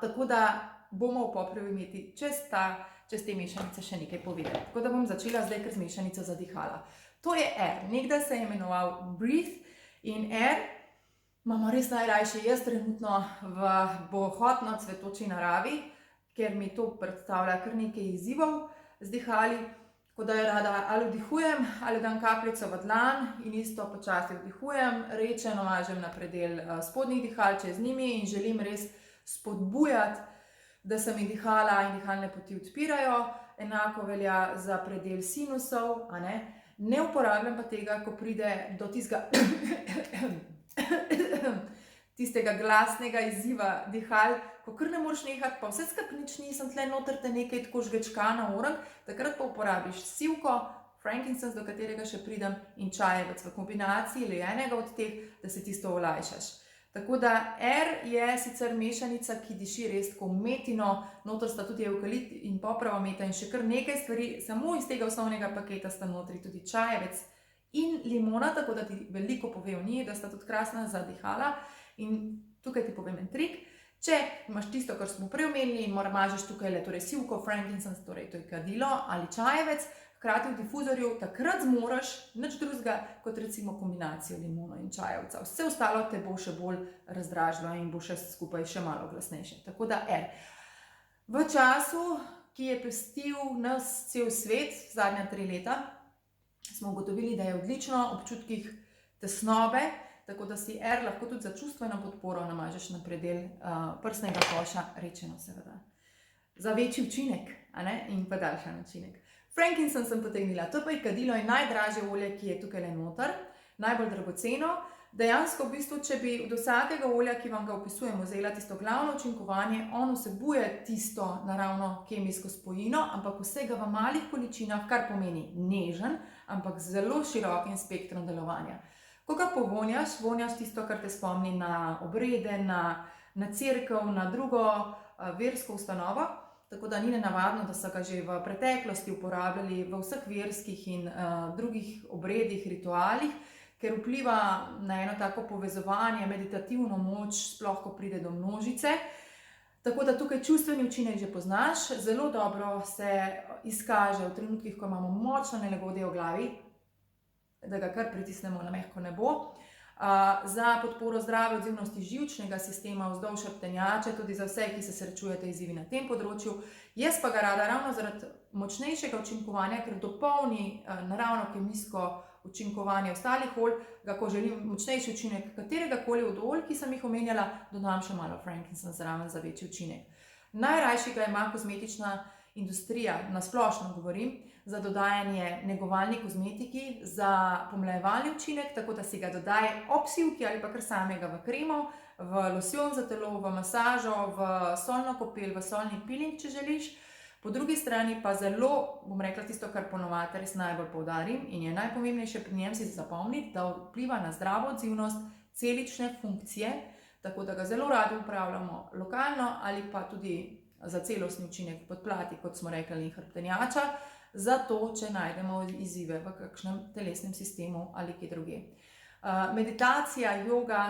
Tako da bomo v popravi meti čez te mešanice še nekaj povedali. Tako da bom začela zdaj kar z mešanico za dihala. To je Air. Nekdaj se je imenoval Breathe in Air imamo res najrajši jaz trenutno v bohotno cvetoči naravi, ker mi to predstavlja kar nekaj izzivov z dihali, tako da jo rada ali vdihujem ali dam kapljico v dlan in isto počasi vdihujem, rečeno mažem na predel spodnjih dihal čez njimi in želim res spodbujati, da se mi dihala in dihalne poti odpirajo, enako velja za predel sinusov, ne uporabljam pa tega, ko pride do tistega glasnega izziva dihal, ko kar ne moreš nehati, pa vse skupaj nič nisem, tle noter te nekaj tako žgečkana orang, takrat pa uporabiš sivko, frankincense, do katerega še pridem, in čajevec v kombinaciji ali enega od teh, da se tisto olajšaš. Tako da Air je sicer mešanica, ki diši res tako metino, noter sta tudi evkalipt in poprava meta in še kar nekaj stvari, samo iz tega osnovnega paketa sta notri tudi čajevec in limona, tako da ti veliko pove o njih, da sta tudi krasna za dihala. In tukaj ti povem en trik, če imaš tisto, kar smo prej omenili in mažeš tukaj le sivko, frankincense, torej to je kadilo ali čajevec, hkrati v difuzorju, takrat zmoraš nič drugega kot recimo kombinacijo limona in čajevca. Vse ostalo te bo še bolj razdražilo in bo še skupaj še malo glasnejše. Tako da Air. V času, ki je pestil nas cel svet, zadnja 3 leta, smo ugotovili, da je odlično v občutkih tesnobe, tako da si Air lahko tudi za čustveno podporo namažeš na predel prsnega koša, rečeno seveda. Za večji učinek, in pa daljšan učinek. Frankincense sem potegnila, to pa je kadilo in najdražje olje, ki je tukaj le noter, najbolj dragoceno. Dejansko v bistvu, če bi od vsakega olja, ki vam ga opisujem, vzela tisto glavno učinkovanje, on vsebuje tisto naravno kemijsko spojino, ampak vsega v malih količinah, kar pomeni nežen, ampak zelo širokim spektrom delovanja. Ko ga povonjaš, vonjaš tisto, kar te spomni na obrede, na cerkev, na drugo versko ustanovo, tako da ni nenavadno, da so ga že v preteklosti uporabljali v vseh verskih in drugih obredih, ritualih, ker vpliva na eno tako povezovanje, meditativno moč, sploh ko pride do množice. Tako da tukaj čustveni učinek že poznaš, zelo dobro se izkaže v trenutkih, ko imamo močno nelagodje v glavi, da ga kar pritisnemo na mehko nebo. Za podporo zdrave odzivnosti živčnega sistema vzdolž hrbtenjače, tudi za vse, ki se srečujete izzivi na tem področju. Jaz pa ga rada ravno zaradi močnejšega učinkovanja, ker dopolni naravno kemijsko učinkovanje ostalih olj, ga ko želim močnejši učinek kateregakoli od olj, ki sem jih omenjala, dodam še malo frankincense zraven za večji učinek. Najrajši ga ima kozmetična industrija, na splošno govorim, za dodajanje negovalni kozmetiki, za pomlajevalni učinek, tako da si ga dodaje ob sivki ali pa kar samega v kremo, v losjon za telo, v masažo, v solno kopel, v solni peeling, če želiš. Po drugi strani pa zelo, bom rekla tisto, kar ponovadi res najbolj poudarim in je najpomembnejše pri njem si zapomniti, da vpliva na zdravo odzivnost celične funkcije, tako da ga zelo radi uporabljamo lokalno ali pa tudi za celostni učinek podplati, kot smo rekli, in hrbtenjača, zato, če najdemo izzive v kakšnem telesnem sistemu ali kje druge. Meditacija, yoga,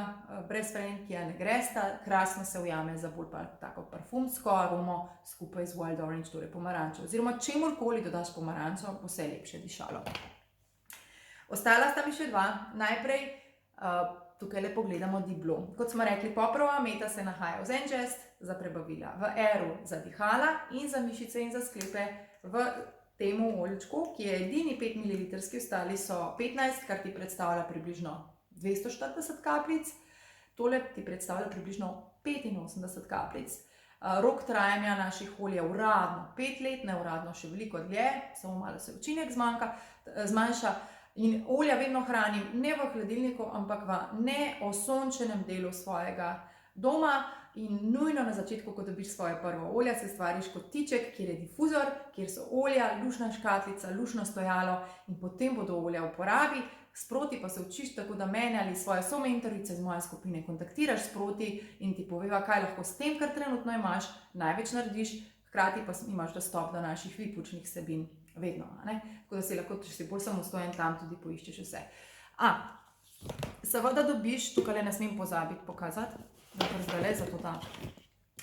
brez frenkija ne gresta, krasno se ujame za bolj tako parfumsko aromo skupaj z wild orange, torej pomarančo, oziroma čemurkoli dodaš pomarančo, bo vse lepše dišalo. Ostala sta mi še dva. Najprej tukaj le pogledamo Diblo. Kot smo rekli, poprava meta se nahaja v Zengest za prebavila, v Airu za dihala in za mišice in za sklepe, v temu oljčku, ki je edini 5 ml, ostali so 15, kar ti predstavlja približno 240 kapljic. Tole ti predstavlja približno 85 kapljic. Rok trajanja naših olj je uradno 5 let, neuradno še veliko dlje, samo malo se učinek zmanjša. In olja vedno hranim ne v hladilniku, ampak v neosončenem delu svojega doma. In nujno na začetku, ko dobiš svoje prvo olje, se stvariš kotiček, kjer je difuzor, kjer so olja, lušna škatlica, lušno stojalo in potem bodo olja v uporabi. Sproti pa se učiš, tako da mene ali svoje somentorice iz moje skupine kontaktiraš sproti in ti poveva, kaj lahko s tem, kar trenutno imaš, največ narediš, hkrati pa imaš dostop do naših VIP učnih vsebin vedno, ne? Tako da si lahko, če si bolj samostojen, tam tudi poiščeš vse. Seveda dobiš, tukaj ne smem pozabiti pokazati, zdaj, zato da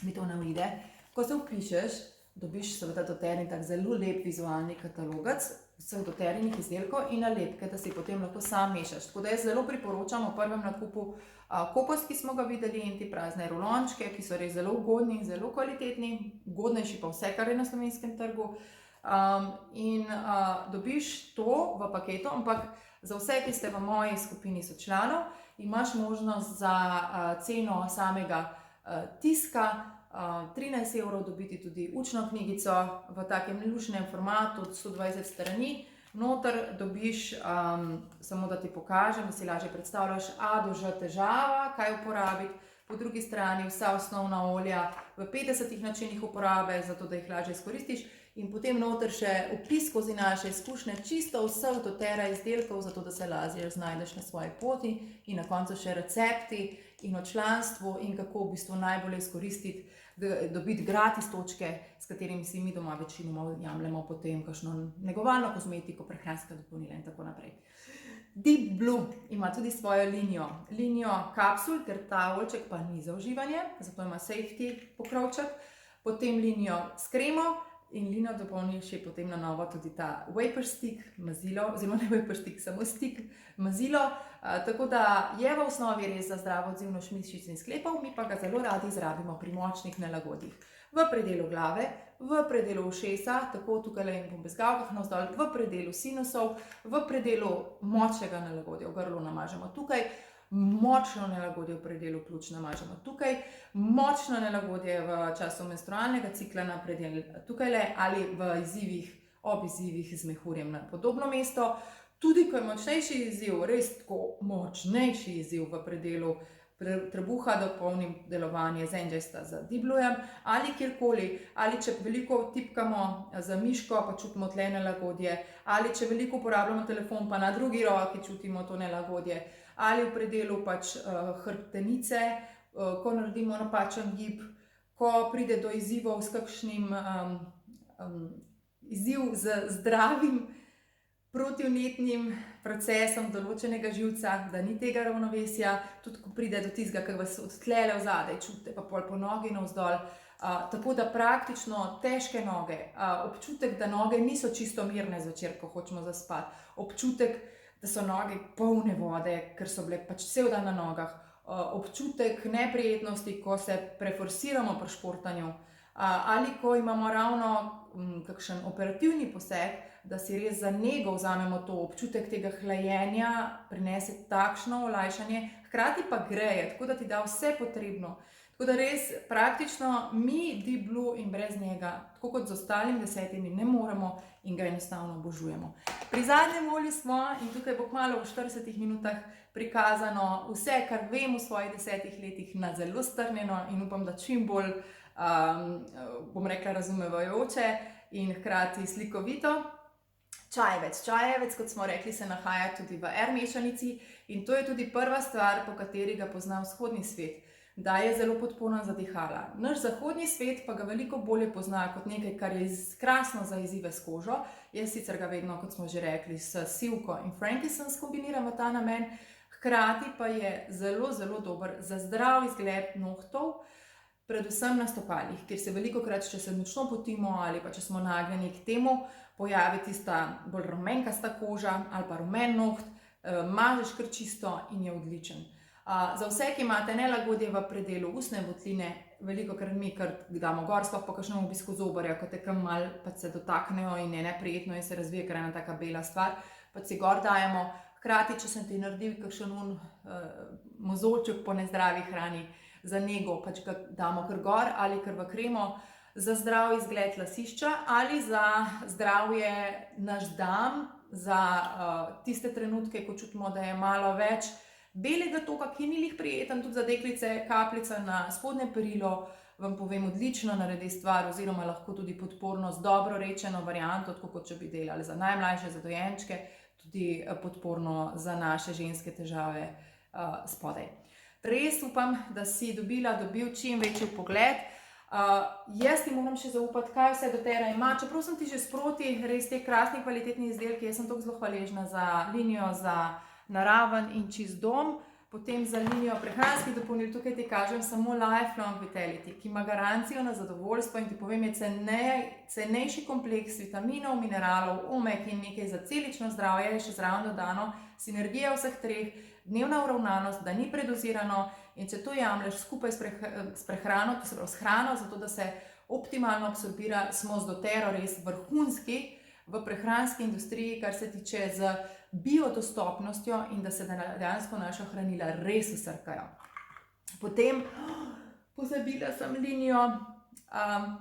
mi to ne uide. Ko se vpišeš, dobiš seveda doTERRA tak zelo lep vizualni katalogec vseh doTERRInih izdelkov in nalepke, da si potem lahko sam mešaš. Tako da jaz zelo priporočam v prvem nakupu kokos, ki smo ga videli, in ti prazne rulončke, ki so res zelo ugodni in zelo kvalitetni, ugodnejši pa vse, kar je na slovenskem trgu. Dobiš to v paketu, ampak za vse, ki ste v moji skupini sočlanov, imaš možnost za ceno samega tiska 13 € dobiti tudi učno knjigico v takem lušnem formatu od 120 strani. Noter dobiš, samo da ti pokažem, da si lažje predstavljaš, A do Ž težava, kaj uporabiti, po drugi strani vsa osnovna olja v 50 načinih uporabe, zato da jih lažje izkoristiš. In potem noter še vpis skozi naše izkušnje čisto vseh doTERRA izdelkov, zato da se lažje znajdeš na svoji poti, in na koncu še recepti in o članstvu in kako v bistvu najbolje izkoristiti, dobiti gratis točke, s katerimi si mi doma večinoma jemljemo potem kakšno negovalno kozmetiko, prehranska dopolnila in tako naprej. Deep Blue ima tudi svojo linijo kapsul, ker ta oljček pa ni za uživanje, zato ima safety pokrovček, potem linijo s kremo, in linijo dopolniš je potem na novo tudi ta Vapor Stick mazilo, oziroma ne Vapor Stick, samo stick mazilo, tako da je v osnovi res za zdravo odzivnost mišic in sklepov, mi pa ga zelo radi izrabimo pri močnih nelagodjih. V predelu glave, v predelu ušesa, tako tukaj in po bezgavkah navzdol, v predelu sinusov, v predelu močnega nelagodja, v grlu namažemo tukaj, močno nelagodje v predelu pljuč namažemo tukaj, močno nelagodje v času menstrualnega cikla na predel tukajle ali v izzivih, ob izzivih z mehurjem na podobno mesto. Tudi ko je močnejši izziv, res tako močnejši izziv v predelu trebuha, dopolnim delovanje zenjesta z Deep Bluejem ali kjerkoli, ali če veliko tipkamo za miško, pa čutimo tle nelagodje, ali če veliko uporabljamo telefon, pa na drugi roki čutimo to nelagodje, ali v predelu pač hrbtenice, ko naredimo napačen gib, ko pride do izzivov s kakšnim izziv z zdravim protivnetnim procesom določenega živca, da ni tega ravnovesja, tudi ko pride do tistega, ki vas odtlele v zadaj, čutite pa pol po nogi navzdol. Tako da praktično težke noge, občutek, da noge niso čisto mirne zvečer, ko hočemo zaspati, občutek, da so noge polne vode, ker so bile pač cel dan na nogah, občutek neprijetnosti, ko se preforsiramo pri športanju, ali ko imamo ravno kakšen operativni poseg, da si res za nego vzamemo to občutek tega hlajenja, prinese takšno olajšanje, hkrati pa greje, tako da ti da vse potrebno. Tako da res praktično mi Deep Blue in brez njega, tako kot z ostalimi 10, ne moremo in ga enostavno obožujemo. Pri zadnjem olju smo in tukaj bo kmalu v 40 minutah prikazano vse, kar vem v svojih 10 letih na zelo strnjeno in upam, da čim bolj, bom rekla, razumevajoče in hkrati slikovito. Čajevec, kot smo rekli, se nahaja tudi v R mešanici in to je tudi prva stvar, po kateri ga pozna vzhodni svet, da je zelo podporno za dihala. Naš zahodni svet pa ga veliko bolje pozna kot nekaj, kar je krasno za izzive s kožo. Jaz sicer ga vedno, kot smo že rekli, s sivko in frankincense kombiniram v ta namen, hkrati pa je zelo, zelo dober za zdrav izgled nohtov, predvsem na stopalih, kjer se velikokrat, če se močno potimo ali pa če smo nagnjeni k temu, pojavi tista bolj rumenkasta koža ali pa rumen noht, mažeš kar čisto in je odličen. Za vse, ki imate nelagodje v predelu ustne votline, veliko krat mi, kar damo gor, sploh po kakšnem obisku zobarja, ko te kam mal pa se dotaknejo in je neprijetno in se razvije kar ena taka bela stvar, pa si gor dajemo. Hkrati, če sem ti naredil kakšen mozolček po nezdravi hrani za nego, pač ga damo kar gor ali kar v kremo za zdrav izgled lasišča ali za zdravje naš dan, za tiste trenutke, ko čutimo, da je malo več belega toka, ki ni lih prijeten, tudi za deklice, kapljica na spodnje perilo, vam povem, odlično naredi stvar oziroma lahko tudi podporno z dobro rečeno varianto, tako kot če bi delali za najmlajše, za dojenčke, tudi podporno za naše ženske težave spodaj. Res upam, da si dobil čim večji vpogled. Jaz ti moram še zaupati, kaj vse doTERRA ima, čeprav sem ti že sproti, res te krasni kvalitetni izdelki, jaz sem tako zelo hvaležna za linijo, za naraven in čist dom, potem za linijo prehranskih dopolnil, tukaj ti kažem samo Lifelong Vitality, ki ima garancijo na zadovoljstvo in ti povem, je cenejši kompleks vitaminov, mineralov, omek in nekaj za celično zdravje, je še zraven dodano, sinergija vseh treh, dnevna uravnanost, da ni predozirano in če to jemlješ skupaj s prehrano, to se pravi s hrano, zato da se optimalno absorbira, smo z doTERRO res vrhunski v prehranski industriji, kar se tiče z biodostopnostjo in da se dejansko naša hranila res usrkajo. Potem, pozabila sem linijo,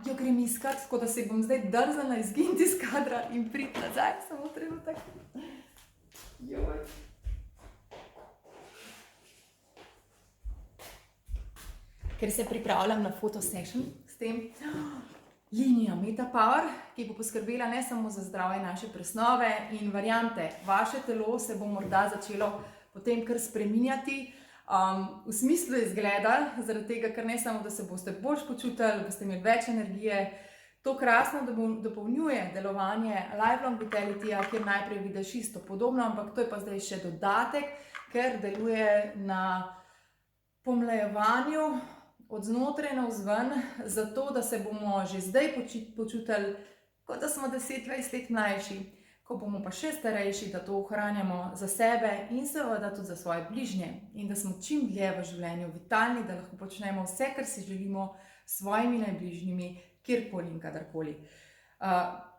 jo grem iskat, tako da se bom zdaj drzala izginiti iz kadra in priti nazaj, samo trenutek. Joj. Ker se pripravljam na fotosession s tem linijo MetaPower, ki bo poskrbela ne samo za zdravje naše presnove in variante, vaše telo se bo morda začelo potem kar spreminjati v smislu izgleda, zaradi tega, ker ne samo, da se boste bolj počutili, boste imeli več energije. To krasno dopolnjuje delovanje Lifelong Vitalityja, kjer najprej vidiš isto podobno, ampak to je pa zdaj še dodatek, ker deluje na pomlajevanju od znotraj navzven, zato da se bomo že zdaj počutili, kot da smo 10-20 let mlajši, ko bomo pa še starejši, da to ohranjamo za sebe in seveda tudi za svoje bližnje in da smo čim dlje v življenju vitalni, da lahko počnemo vse, kar si želimo s svojimi najbližnjimi, kjerkoli in kadarkoli.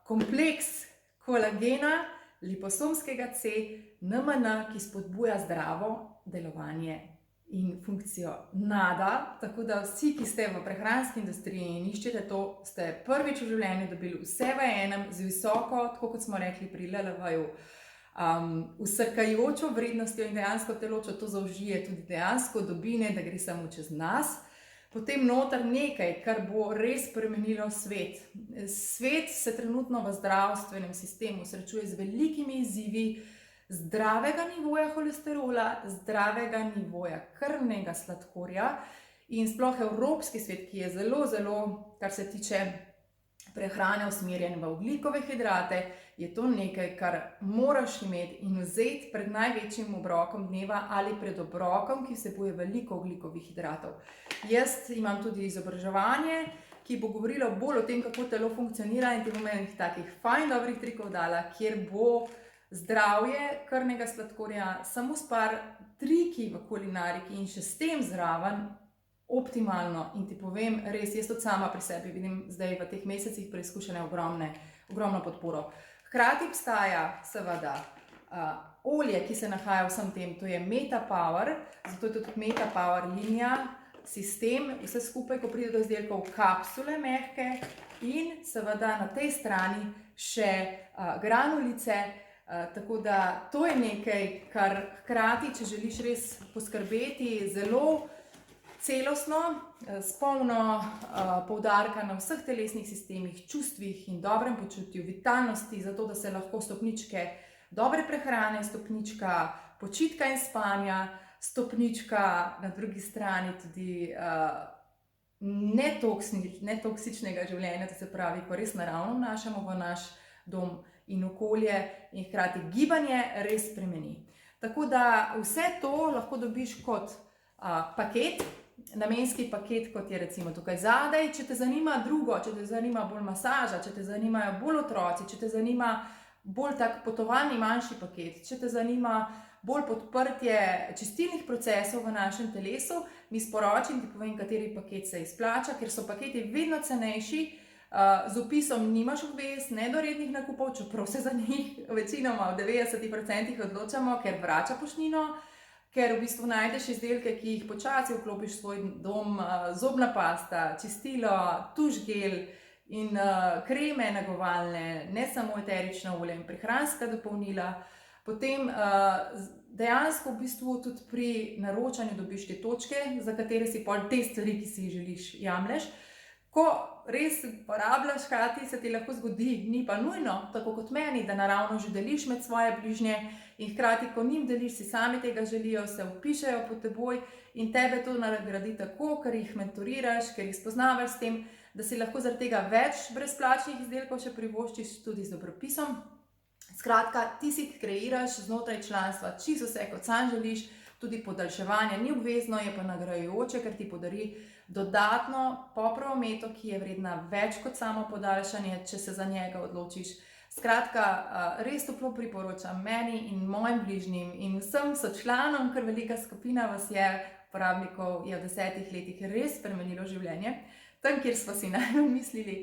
Kompleks kolagena, liposomskega C, NMN, ki spodbuja zdravo delovanje in funkcijo NADA, tako da vsi, ki ste v prehranski industriji in iščete to, ste prvič v življenju dobili vse v enem, z visoko, tako kot smo rekli pri LLV-ju, usrkajočo vrednostjo in dejansko telo, če to zaužije, tudi dejansko dobine, da gre samo čez nas. Potem noter nekaj, kar bo res spremenilo svet. Svet se trenutno v zdravstvenem sistemu srečuje z velikimi izzivi, zdravega nivoja holesterola, zdravega nivoja krvnega sladkorja in sploh evropski svet, ki je zelo, kar se tiče prehrane usmerjen v ogljikove hidrate, je to nekaj, kar moraš imeti in vzeti pred največjim obrokom dneva ali pred obrokom, ki vsebuje veliko ogljikovih hidratov. Jaz imam tudi izobraževanje, ki bo govorilo bolj o tem, kako telo funkcionira in ti bom enih takih fajn dobrih trikov dala, kjer bo zdravje krvnega sladkorja samo s par triki v kulinariki in še s tem zraven optimalno. In ti povem, res, jaz tudi sama pri sebi vidim zdaj v teh mesecih preizkušene ogromno podporo. Hkrati obstaja seveda olje, ki se nahaja v vsem tem, to je MetaPower, zato je tudi MetaPower linija, sistem, vse skupaj, ko pride do izdelkov, kapsule mehke in seveda na tej strani še granulice. Tako da to je nekaj, kar hkrati, če želiš res poskrbeti zelo celostno, s polno poudarka na vseh telesnih sistemih, čustvih in dobrem počutju, vitalnosti, zato da se lahko stopničke dobre prehrane, stopnička počitka in spanja, stopnička na drugi strani tudi netoksičnega življenja, to se pravi, ko res naravno vnašamo v naš dom in okolje in hkrati gibanje res spremeni. Tako da vse to lahko dobiš kot paket, namenski paket, kot je recimo tukaj zadaj. Če te zanima drugo, če te zanima bolj masaža, če te zanimajo bolj otroci, če te zanima bolj tak potovalni manjši paket. Če te zanima bolj podprtje čistilnih procesov v našem telesu, mi sporoči in ti povem, kateri paket se izplača, ker so paketi vedno cenejši. Z opisom nimaš obvez, nedorednih nakupov, čeprav se za njih večinoma v 90% odločamo, ker vrača poštnino, ker v bistvu najdeš izdelke, ki jih počasi vklopiš v svoj dom, zobna pasta, čistilo, tuš gel in kreme negovalne, ne samo eterična olja in prehranska dopolnila. Potem dejansko v bistvu tudi pri naročanju dobiš te točke, za katere si pol te stvari, ki si jih želiš, jamleš. Ko res porabljaš hkrati, se ti lahko zgodi, ni pa nujno, tako kot meni, da naravno že deliš med svoje bližnje in hkrati, ko njim deliš, si sami tega želijo, se vpišejo pod teboj in tebe to nagradi tako, ker jih mentoriraš, ker jih spoznavaš s tem, da si lahko zaradi tega več brezplačnih izdelkov še privoščiš tudi z dobropisom. Skratka, ti si kreiraš znotraj članstva čisto vse, kot sam želiš, tudi podaljševanje ni obvezno, je pa nagrajujoče, ker ti podari dodatno poprovo meto, ki je vredna več kot samo podaljšanje, če se za njega odločiš. Skratka, res toplo priporočam meni in mojim bližnjim in vsem sočlanom, ker velika skupina vas je, uporabnikov je v 10 letih res spremenilo življenje, tam, kjer smo si najbolj mislili.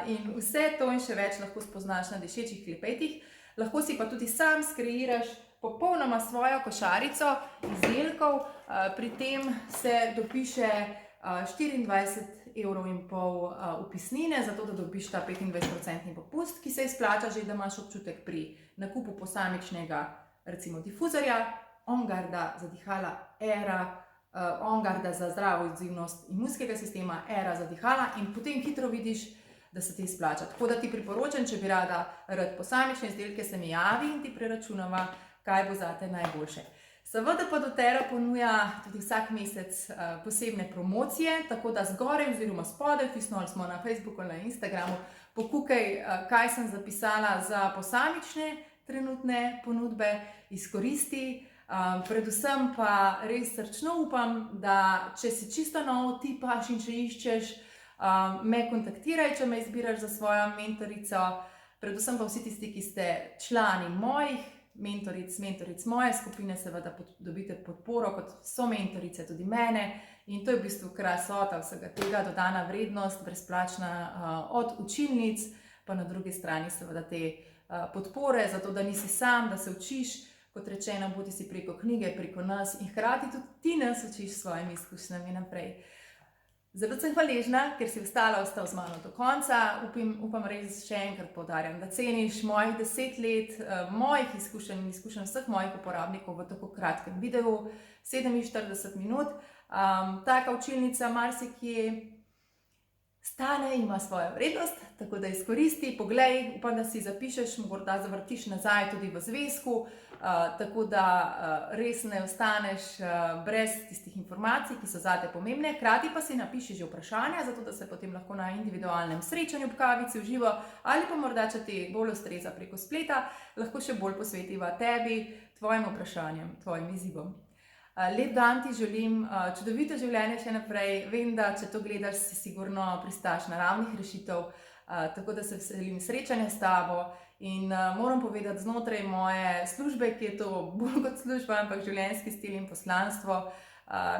In vse to in še več lahko spoznaš na Dišečih klepetih. Lahko si pa tudi sam skreiraš popolnoma svojo košarico izdelkov, pri tem se dopiše 24,5 € vpisnine, zato da dobiš ta 25% popust, ki se izplača že, da imaš občutek pri nakupu posamičnega, recimo difuzorja, OnGuarda za dihala Era, OnGuarda za zdravo odzivnost imunskega sistema, Era za dihala in potem hitro vidiš, da se ti izplača. Tako da ti priporočam, če bi rad posamične izdelke, se mi javi in ti preračunava, kaj bo zate najboljše. Seveda pa doTERRA ponuja tudi vsak mesec posebne promocije, tako da zgoraj oziroma spodaj, vtisnili smo na Facebooku, na Instagramu, pokukaj, kaj sem zapisala za posamične trenutne ponudbe, izkoristi. Predvsem pa res srčno upam, da če si čisto nov tipaš in če iščeš, me kontaktiraj, če me izbiraš za svojo mentorico. Predvsem pa vsi tisti, ki ste člani mojih mentoric moje skupine, seveda dobite podporo kot so mentorice tudi mene in to je v bistvu krasota vsega tega, dodana vrednost, brezplačna od učilnic, pa na drugi strani seveda te podpore, zato da nisi sam, da se učiš, kot rečeno, bodi si preko knjige, preko nas in hkrati tudi ti nas učiš s svojimi izkušnjami naprej. Zelo sem hvaležna, ker si ostal z mano do konca. Upam res še enkrat poudarjam, da ceniš mojih 10 let, mojih izkušenj in izkušenj vseh mojih uporabnikov v tako kratkem videu, 47 minut. Taka učilnica marsikje stane, ima svojo vrednost, tako da izkoristi, poglej, upam, da si zapišeš, morda zavrtiš nazaj tudi v zvezku, tako da res ne ostaneš brez tistih informacij, ki so zate pomembne. Hkrati pa si napiši že vprašanja, zato da se potem lahko na individualnem srečanju ob kavici v živo ali pa morda, če ti bolj ustreza preko spleta, lahko še bolj posvetiva tebi, tvojim vprašanjem, tvojim izzivom. Lep dan ti želim, čudovito življenje še naprej. Vem, da če to gledaš, si sigurno pristaš naravnih rešitev, tako da se veselim srečanja s tabo in moram povedati, znotraj moje službe, ki je to bolj kot služba, ampak življenjski stil in poslanstvo,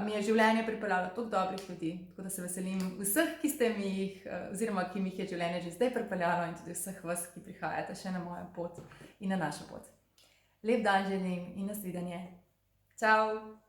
mi je življenje pripeljalo toliko dobrih ljudi, tako da se veselim vseh, ki ste mi jih, oziroma ki mi jih je življenje že zdaj pripeljalo in tudi vseh vas, ki prihajate še na mojo pot in na našo pot. Lep dan želim in nasvidenje. Čau!